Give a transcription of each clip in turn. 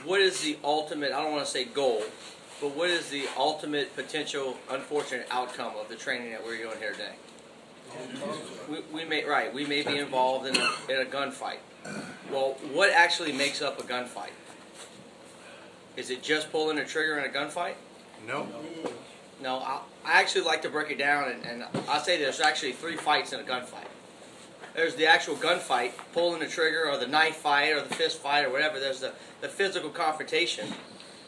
what is the ultimate, I don't want to say goal, but what is the ultimate potential unfortunate outcome of the training that we're doing here today? We may be involved in a gunfight. Well, what actually makes up a gunfight? Is it just pulling a trigger in a gunfight? No. No, I actually like to break it down, and I say there's actually 3 fights in a gunfight. There's the actual gunfight, pulling the trigger, or the knife fight, or the fist fight, or whatever. There's the physical confrontation.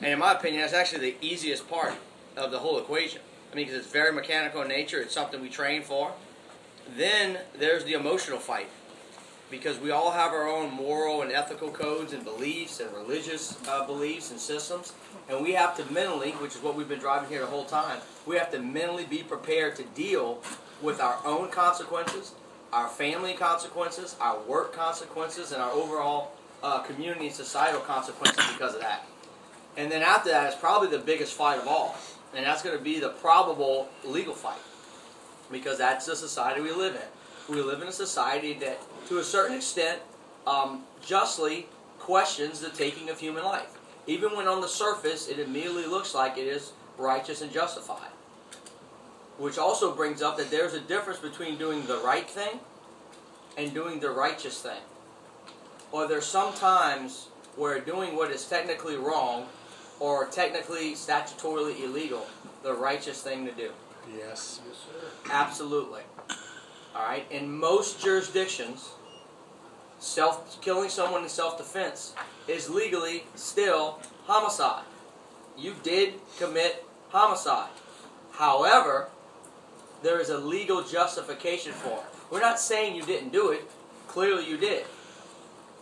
And in my opinion, that's actually the easiest part of the whole equation. I mean, because it's very mechanical in nature. It's something we train for. Then there's the emotional fight, because we all have our own moral and ethical codes and beliefs and religious beliefs and systems. And we have to mentally, which is what we've been driving here the whole time, we have to mentally be prepared to deal with our own consequences, our family consequences, our work consequences, and our overall community and societal consequences because of that. And then after that is probably the biggest fight of all. And that's going to be the probable legal fight. Because that's the society we live in. We live in a society that, to a certain extent, justly questions the taking of human life. Even when on the surface it immediately looks like it is righteous and justified. Which also brings up that there's a difference between doing the right thing and doing the righteous thing. Or there's some times where doing what is technically wrong or technically statutorily illegal, the righteous thing to do. Yes. Yes, sir. Absolutely. Alright, in most jurisdictions, killing someone in self-defense is legally still homicide. You did commit homicide. However, there is a legal justification for it. We're not saying you didn't do it. Clearly you did.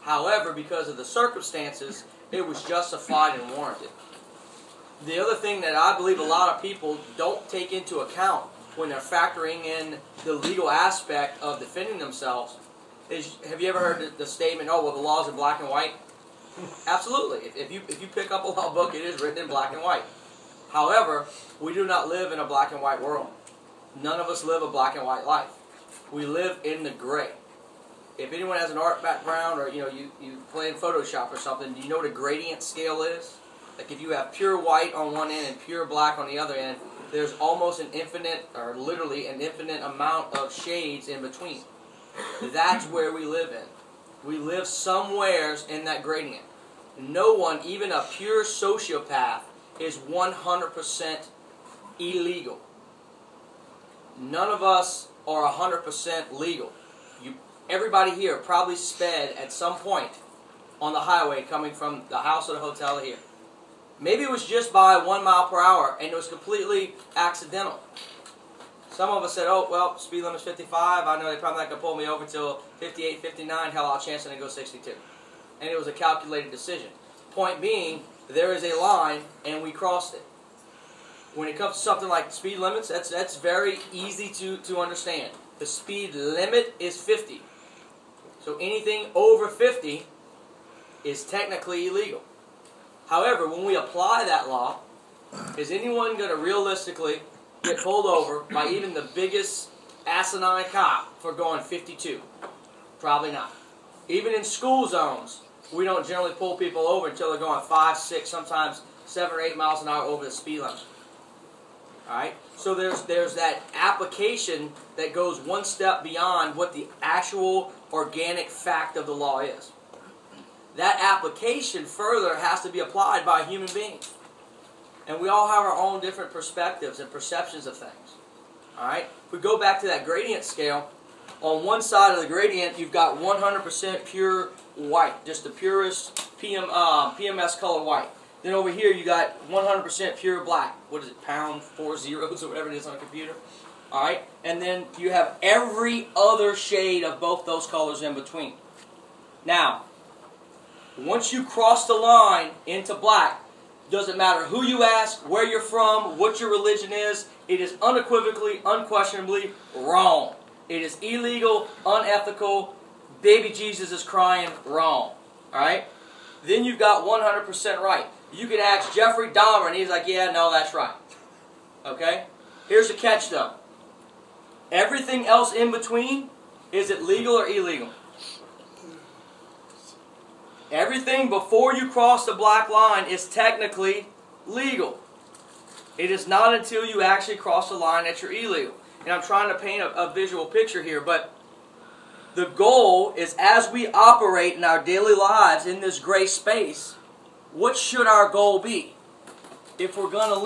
However, because of the circumstances, it was justified and warranted. The other thing that I believe a lot of people don't take into account when they're factoring in the legal aspect of defending themselves is, have you ever heard the statement, oh, well, the law's in black and white? Absolutely. If you pick up a law book, it is written in black and white. However, we do not live in a black and white world. None of us live a black and white life. We live in the gray. If anyone has an art background or you play in Photoshop or something, do you know what a gradient scale is? Like if you have pure white on one end and pure black on the other end, there's almost an infinite, or literally an infinite amount of shades in between. That's where we live in. We live somewheres in that gradient. No one, even a pure sociopath, is 100% illegal. None of us are 100% legal. Everybody here probably sped at some point on the highway coming from the house or the hotel here. Maybe it was just by 1 mile per hour and it was completely accidental. Some of us said, oh, well, speed limit's 55. I know they're probably not going to pull me over till 58, 59. Hell, I'll chance it and go 62. And it was a calculated decision. Point being, there is a line and we crossed it. When it comes to something like speed limits, that's very easy to understand. The speed limit is 50. So anything over 50 is technically illegal. However, when we apply that law, is anyone going to realistically get pulled over by even the biggest asinine cop for going 52? Probably not. Even in school zones, we don't generally pull people over until they're going 5, 6, sometimes 7 or 8 miles an hour over the speed limit. Alright? So there's that application that goes one step beyond what the actual organic fact of the law is. That application further has to be applied by a human being. And we all have our own different perspectives and perceptions of things. Alright? If we go back to that gradient scale, on one side of the gradient you've got 100% pure white, just the purest PMS color white. Then over here you got 100% pure black. What is it, pound 4 zeros or whatever it is on a computer? Alright? And then you have every other shade of both those colors in between. Now, once you cross the line into black, doesn't matter who you ask, where you're from, what your religion is, it is unequivocally, unquestionably wrong. It is illegal, unethical, baby Jesus is crying, wrong. Alright? Then you've got 100% right. You can ask Jeffrey Dahmer and he's like, yeah, no, that's right. Okay? Here's the catch though. Everything else in between, is it legal or illegal? Everything before you cross the black line is technically legal. It is not until you actually cross the line that you're illegal. And I'm trying to paint a visual picture here, but the goal is, as we operate in our daily lives in this gray space, what should our goal be? If we're going to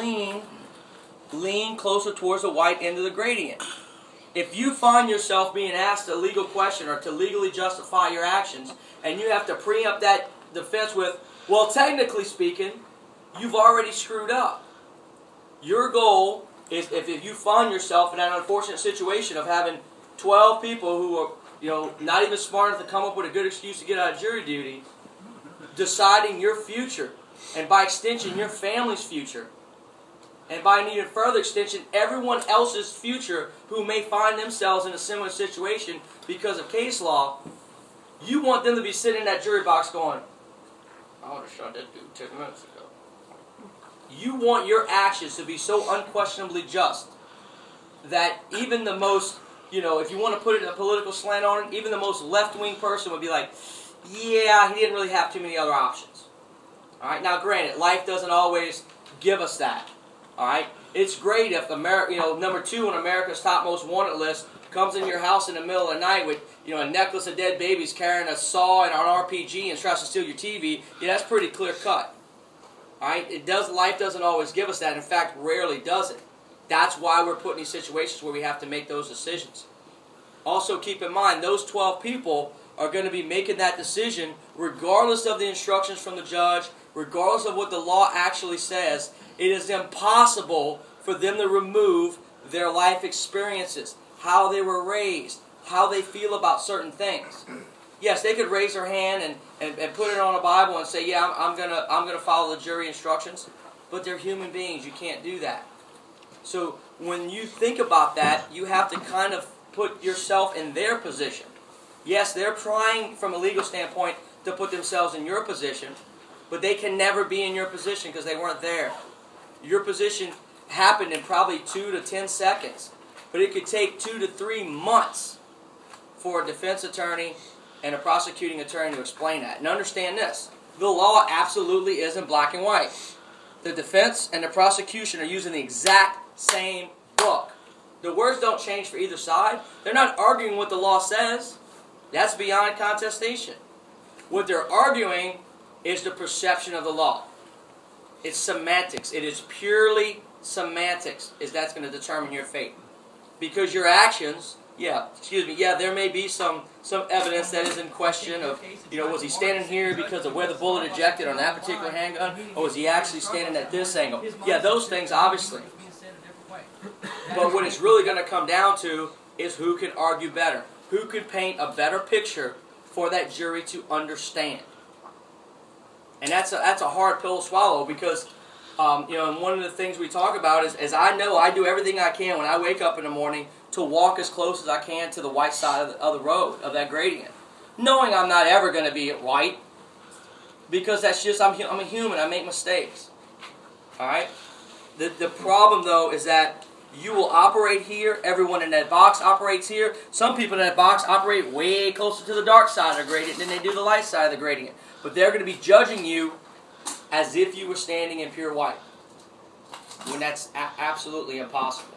lean closer towards the white end of the gradient. If you find yourself being asked a legal question or to legally justify your actions, and you have to preempt that defense with, well, technically speaking, you've already screwed up. Your goal is, if you find yourself in that unfortunate situation of having 12 people who are, not even smart enough to come up with a good excuse to get out of jury duty, deciding your future, and by extension, your family's future, and by an even further extension, everyone else's future who may find themselves in a similar situation because of case law, you want them to be sitting in that jury box going, I would have shot that dude 10 minutes ago. You want your actions to be so unquestionably just that even the most, if you want to put it in a political slant on it, even the most left-wing person would be like, yeah, he didn't really have too many other options. All right, now granted, life doesn't always give us that. All right, it's great if number 2 on America's top most wanted list comes in your house in the middle of the night with a necklace of dead babies, carrying a saw and an RPG, and tries to steal your TV. Yeah, that's pretty clear cut. All right, life doesn't always give us that. In fact, rarely does it. That's why we're put in these situations where we have to make those decisions. Also, keep in mind, those 12 people are going to be making that decision regardless of the instructions from the judge, regardless of what the law actually says. It is impossible for them to remove their life experiences, how they were raised, how they feel about certain things. Yes, they could raise their hand and put it on a Bible and say, yeah, I'm gonna follow the jury instructions, but they're human beings. You can't do that. So when you think about that, you have to kind of put yourself in their position. Yes, they're trying from a legal standpoint to put themselves in your position, but they can never be in your position because they weren't there. Your position happened in probably 2 to 10 seconds, but it could take 2 to 3 months for a defense attorney and a prosecuting attorney to explain that. And understand this, the law absolutely isn't black and white. The defense and the prosecution are using the exact same book. The words don't change for either side. They're not arguing what the law says. That's beyond contestation. What they're arguing is the perception of the law. It's semantics. It is purely semantics that's going to determine your fate. Because your actions, there may be some evidence that is in question of, was he standing here because of where the bullet ejected on that particular handgun, or was he actually standing at this angle? Yeah, those things obviously. But what it's really going to come down to is who can argue better, who can paint a better picture for that jury to understand. And that's a hard pill to swallow because, and one of the things we talk about is I know I do everything I can when I wake up in the morning to walk as close as I can to the white side of the road, of that gradient. Knowing I'm not ever going to be at white because that's just, I'm a human, I make mistakes. Alright? The problem though is that you will operate here, everyone in that box operates here. Some people in that box operate way closer to the dark side of the gradient than they do the light side of the gradient. But they're going to be judging you as if you were standing in pure white, when that's absolutely impossible.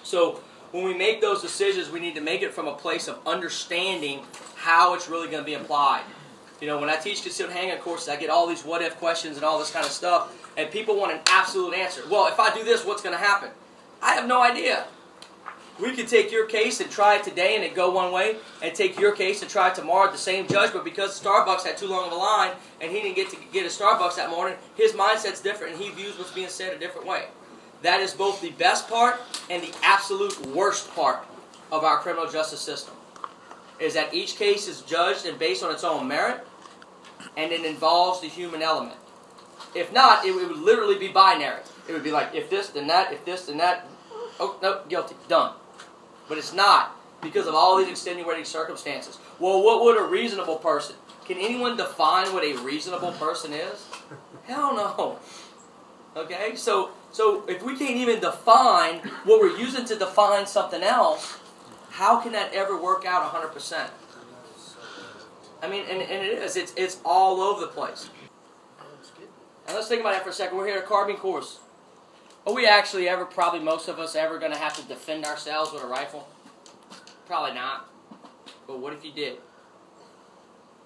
So when we make those decisions, we need to make it from a place of understanding how it's really going to be applied. When I teach concealed handgun courses, I get all these what-if questions and all this kind of stuff, and people want an absolute answer. Well, if I do this, what's going to happen? I have no idea. We could take your case and try it today and it go one way, and take your case and try it tomorrow at the same judge, but because Starbucks had too long of a line and he didn't get to get his Starbucks that morning, his mindset's different and he views what's being said a different way. That is both the best part and the absolute worst part of our criminal justice system, is that each case is judged and based on its own merit, and it involves the human element. If not, it would literally be binary. It would be like, if this, then that, if this, then that. Oh, no, guilty, done. But it's not, because of all these extenuating circumstances. Well, what would a reasonable person? Can anyone define what a reasonable person is? Hell no. Okay, so if we can't even define what we're using to define something else, how can that ever work out 100%? I mean, and it is. It's all over the place. And let's think about that for a second. We're here at a carbine course. Are we actually ever, probably most of us, ever going to have to defend ourselves with a rifle? Probably not. But what if you did?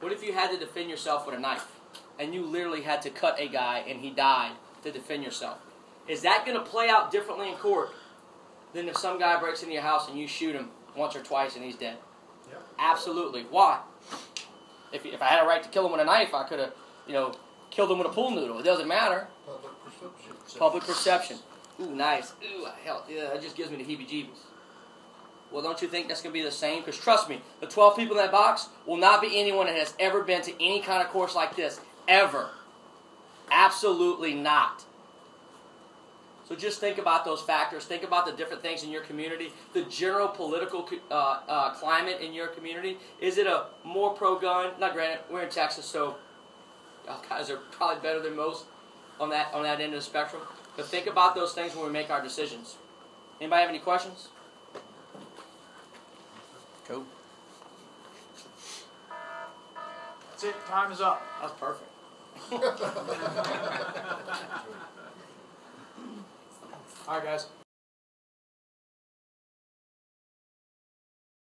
What if you had to defend yourself with a knife? And you literally had to cut a guy and he died to defend yourself? Is that going to play out differently in court than if some guy breaks into your house and you shoot him once or twice and he's dead? Yeah. Absolutely. Why? If I had a right to kill him with a knife, I could have, killed him with a pool noodle. It doesn't matter. Public perception. Public perception. Ooh, nice. Ooh, hell, yeah, that just gives me the heebie-jeebies. Well, don't you think that's going to be the same? Because trust me, the 12 people in that box will not be anyone that has ever been to any kind of course like this. Ever. Absolutely not. So just think about those factors. Think about the different things in your community. The general political climate in your community. Is it a more pro-gun? Now, granted, we're in Texas, so y'all guys are probably better than most on that end of the spectrum. But think about those things when we make our decisions. Anybody have any questions? Cool. That's it. Time is up. That's perfect. All right, guys.